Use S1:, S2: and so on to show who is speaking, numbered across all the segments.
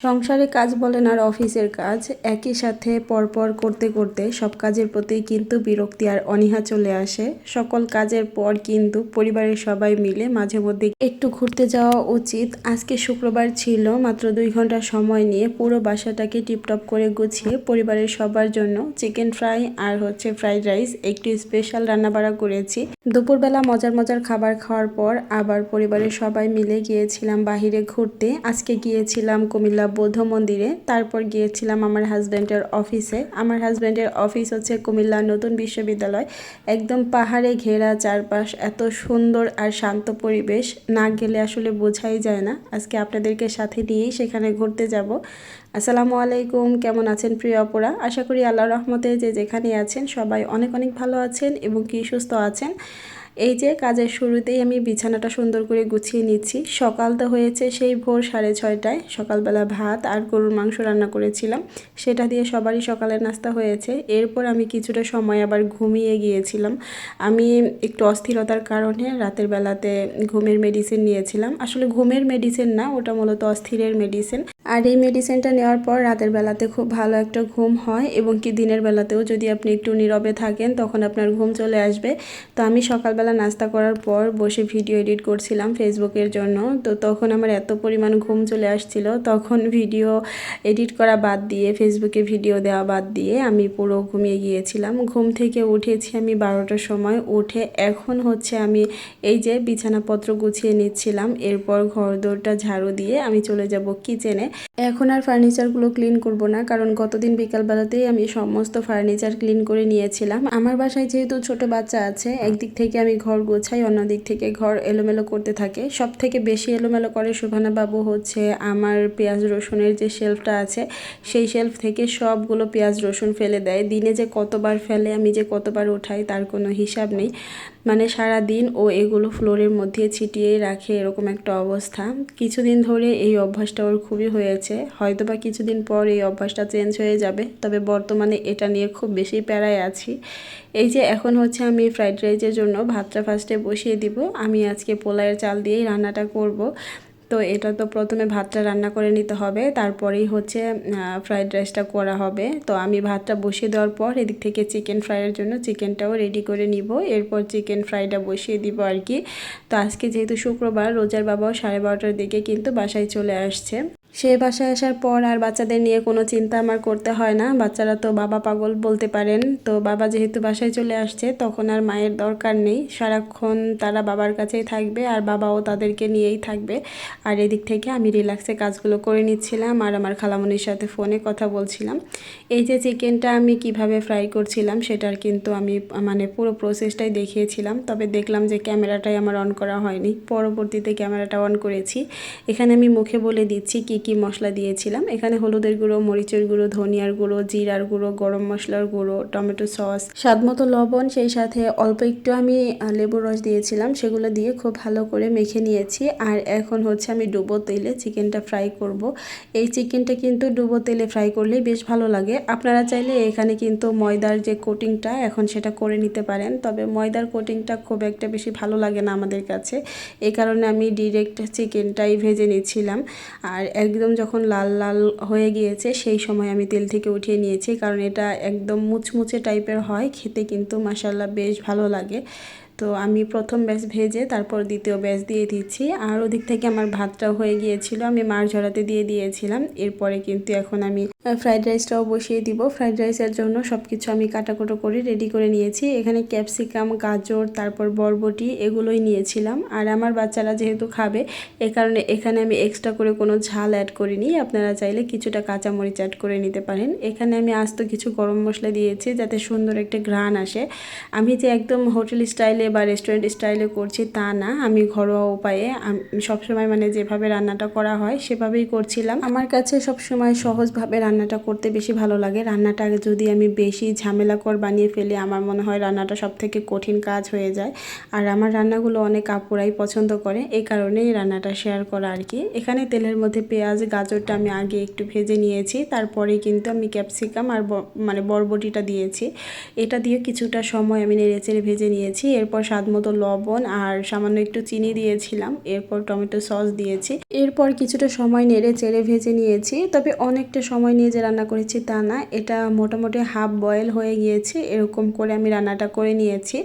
S1: সংসারে কাজ বলেন আর অফিসের কাজ একই সাথে পরপর করতে করতে সব কাজের প্রতি কিন্তু বিরক্তি আর অনীহা চলে আসে। সকল কাজের পর কিন্তু পরিবারের সবাই মিলে মাঝে মধ্যে একটু ঘুরতে যাওয়া উচিত। আজকে শুক্রবার ছিল, মাত্র 2 ঘন্টা সময় নিয়ে পুরো বাসাটাকে টিপটপ করে গুছিয়ে পরিবারের সবার জন্য চিকেন ফ্রাই আর ফ্রাইড রাইস একটু স্পেশাল রান্নাবাড়া করেছি। দুপুরবেলা মজার মজার খাবার খাওয়ার পর আবার পরিবারের সবাই মিলে গিয়েছিলাম বাহিরে ঘুরতে। আজকে গিয়েছিলাম কুমিল্লা বৌদ্ধ মন্দিরে, তারপর গিয়েছিলাম আমার হাজব্যান্ডের অফিসে। আমার হাজব্যান্ডের অফিস হচ্ছে কুমিল্লা নতুন বিশ্ববিদ্যালয়, একদম পাহাড়ে ঘেরা চারপাশ, এত সুন্দর আর শান্ত পরিবেশ, না গেলে আসলে বোঝাই যায় না। আজকে আপনাদেরকে সাথে নিয়েই সেখানে ঘুরতে যাব। আসসালামু আলাইকুম, কেমন আছেন প্রিয় অপরা? আশা করি আল্লাহর রহমতে যে যেখানে আছেন সবাই অনেক অনেক ভালো আছেন এবং কি সুস্থ আছেন। এই যে কাজের শুরুতেই আমি বিছানাটা সুন্দর করে গুছিয়ে নিচ্ছি। সকাল তো হয়েছে সেই ভোর 6:30টায়। সকালবেলা ভাত আর গরুর মাংস রান্না করেছিলাম, সেটা দিয়ে সবারই সকালের নাস্তা হয়েছে। এরপর আমি কিছুটা সময় আবার ঘুমিয়ে গিয়েছিলাম। আমি একটু অস্থিরতার কারণে রাতের বেলাতে ঘুমের মেডিসিন নিয়েছিলাম। আসলে ঘুমের মেডিসিন না, ওটা মূলত অস্থিরের মেডিসিন। আর এই মেডিসিনটা নেওয়ার পর রাতের বেলাতে খুব ভালো একটা ঘুম হয় এবং কি দিনের বেলাতেও যদি আপনি একটু নীরবে থাকেন তখন আপনার ঘুম চলে আসবে। তো আমি সকালবেলা নাস্তা করার পর বসে ভিডিও এডিট করছিলাম ফেসবুকের জন্য। তো তখন আমার এত পরিমাণ ঘুম চলে আসছিল, তখন ভিডিও এডিট করা বাদ দিয়ে, ফেসবুকে ভিডিও দেওয়া বাদ দিয়ে আমি পুরো ঘুমিয়ে গিয়েছিলাম। ঘুম থেকে উঠেছি আমি 12টার সময়। উঠে এখন আমি এই যে বিছানাপত্র গুছিয়ে নিচ্ছিলাম। এরপর ঘরদোরটা ঝাড়ু দিয়ে আমি চলে যাব কিচেনে। এখন আর ফার্নিচারগুলো ক্লিন করব না, কারণ গতদিন বিকালবেলাতেই আমি সমস্ত ফার্নিচার ক্লিন করে নিয়েছিলাম। আমার বাসায় যেহেতু ছোট বাচ্চা আছে, একদিক থেকে আমি ঘর গোছাই, অন্য দিক থেকে ঘর এলোমেলো করতে থাকে। সব থেকে বেশি এলোমেলো করে সুভানা বাবু। আমার পেঁয়াজ রসুনের যে শেলফটা আছে সেই শেলফ থেকে সবগুলো পেঁয়াজ রসুন ফেলে দেয়। দিনে যে কতবার ফেলে, আমি যে কতবার উঠাই তার কোনো হিসাব নেই। মানে সারা দিন ও এগুলো ফ্লোরের মধ্যে ছিটিয়েই রাখে, এরকম একটা অবস্থা। কিছুদিন ধরে এই অভ্যাসটা ওর খুবই হয়েছে, হয়তোবা কিছুদিন পর এই অভ্যাসটা চেঞ্জ হয়ে যাবে। তবে বর্তমানে এটা নিয়ে খুব বেশি প্যারায় আছি। এই যে এখন আমি ফ্রাইড রাইসের জন্য ভাতটা ফার্স্টে বসিয়ে দিব। আমি আজকে পোলাওয়ের চাল দিয়েই রান্নাটা করব। তো এটা তো প্রথমে ভাতটা রান্না করে নিতে হবে, তারপরেই ফ্রাইড রাইসটা করা হবে। তো আমি ভাতটা বসিয়ে দেওয়ার পর এদিক থেকে চিকেন ফ্রাইয়ের জন্য চিকেনটাও রেডি করে নিব। এরপর চিকেন ফ্রাইটা বসিয়ে দিব আর কি। তো আজকে যেহেতু শুক্রবার, রোজার বাবাও 12:30টার দিকে কিন্তু বাসায় চলে আসছে। সে বাসায় আসার পর আর বাচ্চাদের নিয়ে কোনো চিন্তা আমার করতে হয় না। বাচ্চারা তো বাবা পাগল বলতে পারেন। তো বাবা যেহেতু বাসায় চলে আসছে তখন আর মায়ের দরকার নেই, সারাক্ষণ তারা বাবার কাছেই থাকবে আর বাবাও তাদেরকে নিয়েই থাকবে। আর এদিক থেকে আমি রিল্যাক্সে কাজগুলো করে নিচ্ছিলাম আর আমার খালামণির সাথে ফোনে কথা বলছিলাম। এই যে চিকেনটা আমি কিভাবে ফ্রাই করছিলাম সেটার কিন্তু আমি পুরো প্রসেসটাই দেখিয়েছিলাম। তবে দেখলাম যে ক্যামেরাটাই আমার অন করা হয়নি, পরবর্তীতে ক্যামেরাটা অন করেছি। এখানে আমি মুখে বলে দিচ্ছি কি কি মশলা দিয়েছিলাম। এখানে হলুদের গুঁড়ো, মরিচের গুঁড়ো, ধনিয়ার গুঁড়ো, জিরার গুঁড়ো, গরম মশলার গুঁড়ো, টমেটো সস, স্বাদমতো লবণ, সেই সাথে অল্প একটু আমি লেবুর রস দিয়েছিলাম। সেগুলো দিয়ে খুব ভালো করে মেখে নিয়েছি। আর এখন আমি ডুবো তেলে চিকেনটা ফ্রাই করব। এই চিকেনটা কিন্তু ডুবো তেলে ফ্রাই করলেই বেশ ভালো লাগে। আপনারা চাইলে এখানে কিন্তু ময়দার যে কোটিংটা এখন সেটা করে নিতে পারেন, তবে ময়দার কোটিংটা খুব একটা বেশি ভালো লাগে না আমাদের কাছে। এই কারণে আমি ডিরেক্ট চিকেনটাই ভেজে নিচ্ছিলাম। আর একদম যখন লাল লাল হয়ে গিয়েছে সেই সময় আমি তেল থেকে উঠিয়ে নিয়েছি, কারণ এটা একদম মুচমুচে টাইপের হয়, খেতে কিন্তু মাশাআল্লাহ বেশ ভালো লাগে। তো আমি প্রথম ব্যাচ ভেজে তারপর দ্বিতীয় ব্যাচ দিয়ে দিচ্ছি। আর ওদিক থেকে আমার ভাতটাও হয়ে গিয়েছিল, আমি মাছ ঝরাতে দিয়ে দিয়েছিলাম। এরপরে কিন্তু এখন আমি ফ্রাইড রাইসটাও বসিয়ে দিব। ফ্রাইড রাইসের জন্য সব কিছু আমি কাটাকুটো করে রেডি করে নিয়েছি। এখানে ক্যাপসিকাম, গাজর, তারপর বরবটি এগুলোই নিয়েছিলাম। আর আমার বাচ্চারা যেহেতু খাবে এ কারণে এখানে আমি এক্সট্রা করে কোনো ঝাল অ্যাড করিনি। আপনারা চাইলে কিছুটা কাঁচামরিচ অ্যাড করে নিতে পারেন। এখানে আমি আস্ত কিছু গরম মশলা দিয়েছি যাতে সুন্দর একটা ঘ্রাণ আসে। আমি যে একদম হোটেল স্টাইলে বা রেস্টুরেন্ট স্টাইলে করছি তা না, আমি ঘরোয়া উপায়ে সবসময় যেভাবে রান্নাটা করা হয় সেভাবেই করছিলাম। আমার কাছে সবসময় সহজভাবে রান্না রান্নাটা করতে বেশি ভালো লাগে। রান্নাটা যদি আমি বেশি ঝামেলাকর বানিয়ে ফেলি, আমার মনে হয় রান্নাটা সবথেকে কঠিন কাজ হয়ে যায়। আর আমার রান্নাগুলো অনেক আপুরাই পছন্দ করে, এই কারণেই রান্নাটা শেয়ার করা আর কি। এখানে তেলের মধ্যে পেঁয়াজ গাজরটা আমি আগে একটু ভেজে নিয়েছি, তারপরে কিন্তু আমি ক্যাপসিকাম আর বরবটিটা দিয়েছি। এটা দিয়ে কিছুটা সময় আমি নেড়েচেড়ে ভেজে নিয়েছি। এরপর স্বাদ মতো লবণ আর সামান্য একটু চিনি দিয়েছিলাম, এরপর টমেটো সস দিয়েছি। এরপর কিছুটা সময় নেড়ে চেড়ে ভেজে নিয়েছি, তবে অনেকটা সময় নিয়ে যে রান্না করেছি তা না, এটা মোটামুটি হাফ বয়েল হয়ে গিয়েছে, এরকম করে আমি রান্নাটা করে নিয়েছি।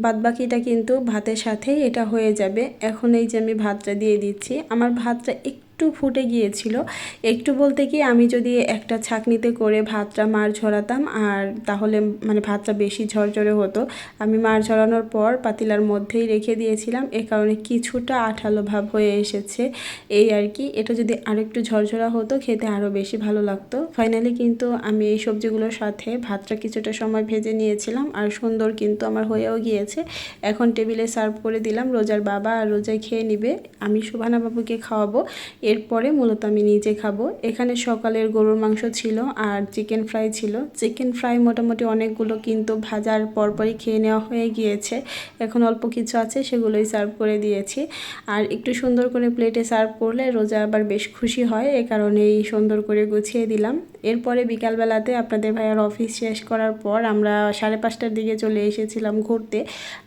S1: বাদবাকিটা কিন্তু ভাতের সাথেই এটা হয়ে যাবে। এখন এই যে আমি ভাতটা দিয়ে দিচ্ছি, আমার ভাতটা একটু ফুটে গিয়েছিল। একটু বলতে কি, আমি যদি একটা ছাঁকনিতে করে ভাতটা মাড় ঝরাতাম আর তাহলে ভাতটা বেশি ঝরঝরে হতো। আমি মাড় ঝরানোর পর পাতিলার মধ্যেই রেখে দিয়েছিলাম, এ কারণে কিছুটা আঠালো ভাব হয়ে এসেছে এই আর কি। এটা যদি আরেকটু ঝরঝরা হতো খেতে আরও বেশি ভালো লাগতো। ফাইনালি কিন্তু আমি এই সবজিগুলোর সাথে ভাতটা কিছুটা সময় ভেজে নিয়েছিলাম আর সুন্দর কিন্তু আমার হয়েও গিয়েছে। এখন টেবিলে সার্ভ করে দিলাম। রোজার বাবা আর রোজায় খেয়ে নিবে, আমি সুবহানা বাবুকে খাওয়াবো, এরপরে মূলত আমি নিজে খাবো। এখানে সকালের গরুর মাংস ছিল আর চিকেন ফ্রাই ছিল। চিকেন ফ্রাই মোটামুটি অনেকগুলো কিন্তু ভাজার পরপরই খেয়ে নেওয়া হয়ে গিয়েছে। এখন অল্প কিছু আছে, সেগুলোই সার্ভ করে দিয়েছি। আর একটু সুন্দর করে প্লেটে সার্ভ করলে রোজা আবার বেশ খুশি হয়, এ কারণেই সুন্দর করে গুছিয়ে দিলাম। এরপরে বিকালবেলাতে আপনাদের ভাইয়ার অফিস শেষ করার পর আমরা 5:30টার দিকে চলে এসেছিলাম ঘুরতে।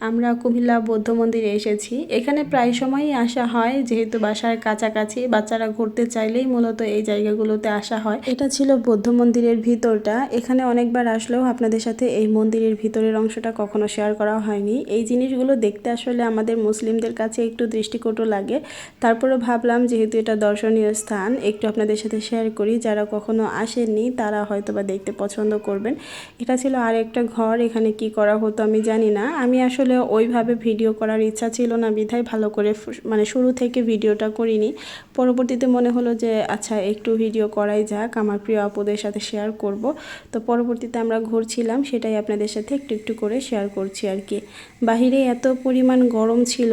S1: আমরা কুমিল্লা বৌদ্ধ মন্দিরে এসেছি। এখানে প্রায় সময়ই আসা হয়, যেহেতু বাসার কাছাকাছি, বাচ্চারা ঘুরতে চাইলেই মূলত এই জায়গাগুলোতে আসা হয়। এটা ছিল বৌদ্ধ মন্দিরের ভিতরটা। এখানে অনেকবার আসলেও আপনাদের সাথে এই মন্দিরের ভিতরের অংশটা কখনো শেয়ার করা হয়নি। এই জিনিসগুলো দেখতে আসলে আমাদের মুসলিমদের কাছে একটু দৃষ্টিকটু লাগে, তারপরে ভাবলাম যেহেতু এটা দর্শনীয় স্থান, একটু আপনাদের সাথে শেয়ার করি। যারা কখনো আসেননি তারা হয়তো বা দেখতে পছন্দ করবেন। এটা ছিল আর একটা ঘর, এখানে কি করা হতো আমি জানি না। আমি আসলে ওইভাবে ভিডিও করার ইচ্ছা ছিল না বিধায় ভালো করে শুরু থেকে ভিডিওটা করিনি। পরবর্তীতে মনে হলো যে আচ্ছা একটু ভিডিও করাই যাক, আমার প্রিয় আপুদের সাথে শেয়ার করব। তো পরবর্তীতে আমরা ঘুরছিলাম, সেটাই আপনাদের সাথে একটু একটু করে শেয়ার করছি আর কি। বাহিরে এত পরিমাণ গরম ছিল,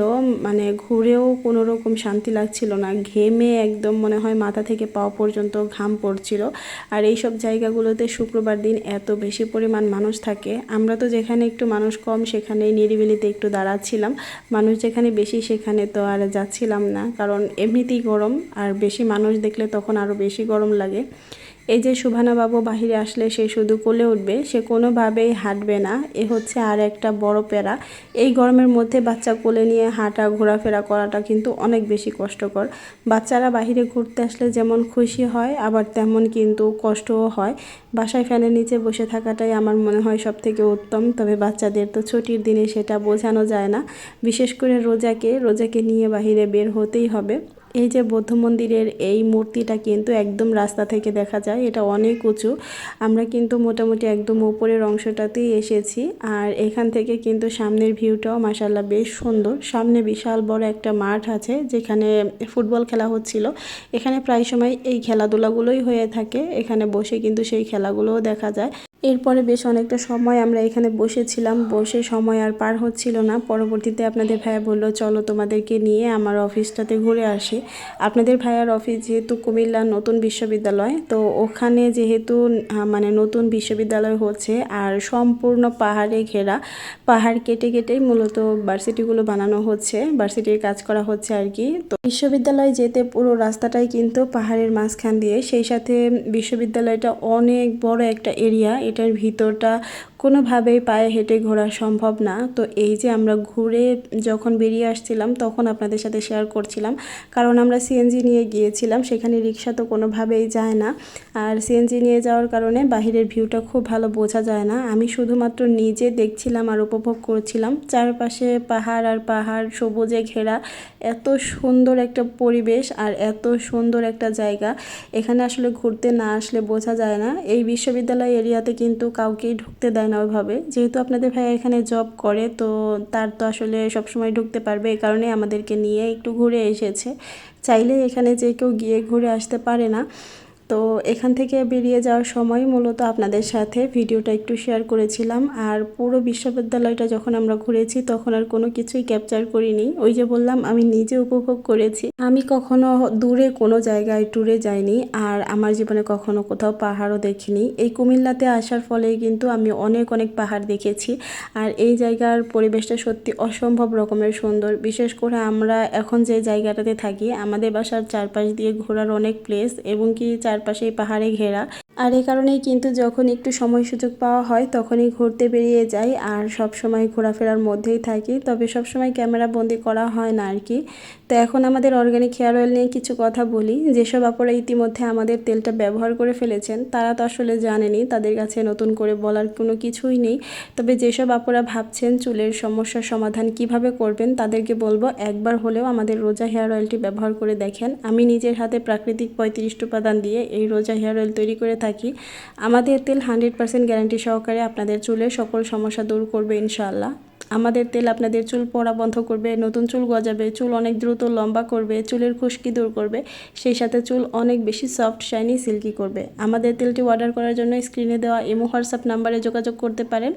S1: ঘুরেও কোনো রকম শান্তি লাগছিল না। ঘেমে একদম মনে হয় মাথা থেকে পা পর্যন্ত ঘাম পড়ছিল। আর এই সব জায়গাগুলোতে শুক্রবার দিন এত বেশি পরিমাণ মানুষ থাকে। আমরা তো যেখানে একটু মানুষ কম সেখানেই নিরিবিলিতে একটু দাঁড়াচ্ছিলাম, মানুষ যেখানে বেশি সেখানে তো আর যাচ্ছিলাম না, কারণ এমনিতেই গরম, আর বেশি মানুষ দেখলে তখন আরও বেশি গরম লাগে। এই যে সুবহানা বাবু বাহিরে আসলে সে শুধু কোলে উঠবে, সে কোনোভাবেই হাঁটবে না। এ হচ্ছে আর একটা বড় প্যারা। এই গরমের মধ্যে বাচ্চা কোলে নিয়ে হাঁটা ঘোরাফেরা করাটা কিন্তু অনেক বেশি কষ্টকর। বাচ্চারা বাহিরে ঘুরতে আসলে যেমন খুশি হয়, আবার তেমন কিন্তু কষ্টও হয়। বাসায় ফ্যানের নিচে বসে থাকাটাই আমার মনে হয় সব থেকে উত্তম, তবে বাচ্চাদের তো ছুটির দিনে সেটা বোঝানো যায় না। বিশেষ করে রোজাকে নিয়ে বাহিরে বের হতেই হবে। এই যে বৌদ্ধ মন্দিরের এই মূর্তিটা কিন্তু একদম রাস্তা থেকে দেখা যায়, এটা অনেক উঁচু। আমরা কিন্তু মোটামুটি একদম উপরের অংশটাতেই এসেছি, আর এখান থেকে কিন্তু সামনের ভিউটাও মাশাআল্লাহ বেশ সুন্দর। সামনে বিশাল বড় একটা মাঠ আছে, যেখানে ফুটবল খেলা হচ্ছিল। এখানে প্রায় সময় এই খেলাধুলাগুলোই হয়ে থাকে, এখানে বসে কিন্তু সেই খেলাগুলোও দেখা যায়। এরপরে বেশ অনেকটা সময় আমরা এখানে বসেছিলাম, বসে সময় আর পার হচ্ছিল না। পরবর্তীতে আপনাদের ভাইয়া বললো চলো তোমাদেরকে নিয়ে আমার অফিসটাতে ঘুরে আসি। আপনাদের ভাইয়ার অফিস যেহেতু কুমিল্লা নতুন বিশ্ববিদ্যালয়, তো ওখানে যেহেতু নতুন বিশ্ববিদ্যালয় হচ্ছে আর সম্পূর্ণ পাহাড়ে ঘেরা, পাহাড় কেটে কেটেই মূলত ভার্সিটিগুলো বানানো হচ্ছে, ভার্সিটির কাজ করা হচ্ছে আর কি। তো বিশ্ববিদ্যালয় যেতে পুরো রাস্তাটাই কিন্তু পাহাড়ের মাঝখান দিয়ে, সেই সাথে বিশ্ববিদ্যালয়টা অনেক বড় একটা এরিয়া, এটার ভিতরটা কোনোভাবেই পায়ে হেঁটে ঘোরা সম্ভব না। তো এই যে আমরা ঘুরে যখন বেরিয়ে আসছিলাম তখন আপনাদের সাথে শেয়ার করছিলাম, কারণ আমরা সিএনজি নিয়ে গিয়েছিলাম, সেখানে রিক্সা তো কোনোভাবেই যায় না। আর সিএনজি নিয়ে যাওয়ার কারণে বাহিরের ভিউটা খুব ভালো বোঝা যায় না। আমি শুধুমাত্র নিজে দেখছিলাম আর উপভোগ করছিলাম, চারপাশে পাহাড় আর পাহাড়, সবুজে ঘেরা, এত সুন্দর একটা পরিবেশ আর এত সুন্দর একটা জায়গা। এখানে আসলে ঘুরতে না আসলে বোঝা যায় না। এই বিশ্ববিদ্যালয় এরিয়াতে কিন্তু কাউকেই ঢুকতে দেয় না ওইভাবে, যেহেতু আপনাদের ভাই এখানে জব করে, তো তার তো আসলে সবসময় ঢুকতে পারবে, এই কারণে আমাদেরকে নিয়ে একটু ঘুরে এসেছে। চাইলে এখানে যে কেউ গিয়ে ঘুরে আসতে পারে না। তো এখান থেকে বেরিয়ে যাওয়ার সময় মূলত আপনাদের সাথে ভিডিওটা একটু শেয়ার করেছিলাম। আর পুরো বিশ্ববিদ্যালয়টা যখন আমরা ঘুরেছি তখন আর কোনো কিছুই ক্যাপচার করিনি। ওই যে বললাম আমি নিজে উপভোগ করেছি। আমি কখনো দূরে কোনো জায়গায় ট্যুরে যাইনি, আর আমার জীবনে কখনো কোথাও পাহাড়ও দেখিনি। এই কুমিল্লাতে আসার ফলে কিন্তু আমি অনেক অনেক পাহাড় দেখেছি। আর এই জায়গার পরিবেশটা সত্যি অসম্ভব রকমের সুন্দর। বিশেষ করে আমরা এখন যে জায়গাটাতে থাকি, আমাদের বাসার চারপাশ দিয়ে ঘোরার অনেক প্লেস এবং কি চারপাশেই পাহাড়ে ঘেরা। আর এই কারণেই কিন্তু যখন একটু সময় সুযোগ পাওয়া হয় তখনই ঘুরতে বেরিয়ে যাই, আর সব সময় ঘোরাফেরার মধ্যেই থাকি। তবে সব সময় ক্যামেরা বন্দি করা হয় না আর কি। তো এখন আমাদের অর্গানিক হেয়ার অয়েল নিয়ে কিছু কথা বলি। যেসব আপুরা ইতিমধ্যে আমাদের তেলটা ব্যবহার করে ফেলেছেন তারা তো আসলে জানেনি, তাদের কাছে নতুন করে বলার কোনো কিছুই নেই। তবে যেসব আপুরা ভাবছেন চুলের সমস্যার সমাধান কিভাবে করবেন, তাদেরকে বলবো একবার হলেও আমাদের রোজা হেয়ার অয়েলটি ব্যবহার করে দেখেন। আমি নিজের হাতে প্রাকৃতিক 35টি উপাদান দিয়ে এই রোজা হেয়ার অয়েল তৈরি করে থাকি। আমাদের তেল 100% গ্যারান্টি সহকারে আপনাদের চুলের সকল সমস্যা দূর করবে ইনশাআল্লাহ। আমাদের তেল আপনাদের চুল পড়া বন্ধ করবে, নতুন চুল গজাবে, চুল অনেক দ্রুত লম্বা করবে, চুলের খুশকি দূর করবে, সেই সাথে চুল অনেক বেশি সফট, শাইনি, সিল্কি করবে। আমাদের তেলটি অর্ডার করার জন্য স্ক্রিনে দেওয়া ইমো হোয়াটসঅ্যাপ নাম্বারে যোগাযোগ করতে পারেন।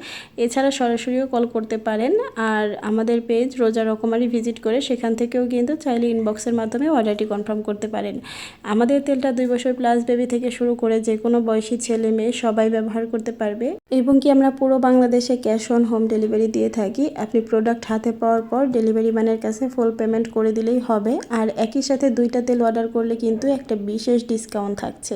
S1: এছাড়া সরাসরিও কল করতে পারেন। আর আমাদের পেজ রোজা রকমারি ভিজিট করে সেখান থেকেও কিন্তু চাইলে ইনবক্সের মাধ্যমে অর্ডারটি কনফার্ম করতে পারেন। আমাদের তেলটা 2 বছর প্লাস বেবি থেকে শুরু করে যে কোনো বয়সী ছেলে মেয়ে সবাই ব্যবহার করতে পারবে এবং কি আমরা পুরো বাংলাদেশে ক্যাশ অন হোম ডেলিভারি দিয়ে থাকি। আপনি প্রোডাক্ট হাতে পাওয়ার পর ডেলিভারি ম্যানের কাছে ফুল পেমেন্ট করে দিলেই হবে। আর একই সাথে 2টা তেল অর্ডার করলে কিন্তু একটা বিশেষ ডিসকাউন্ট থাকছে।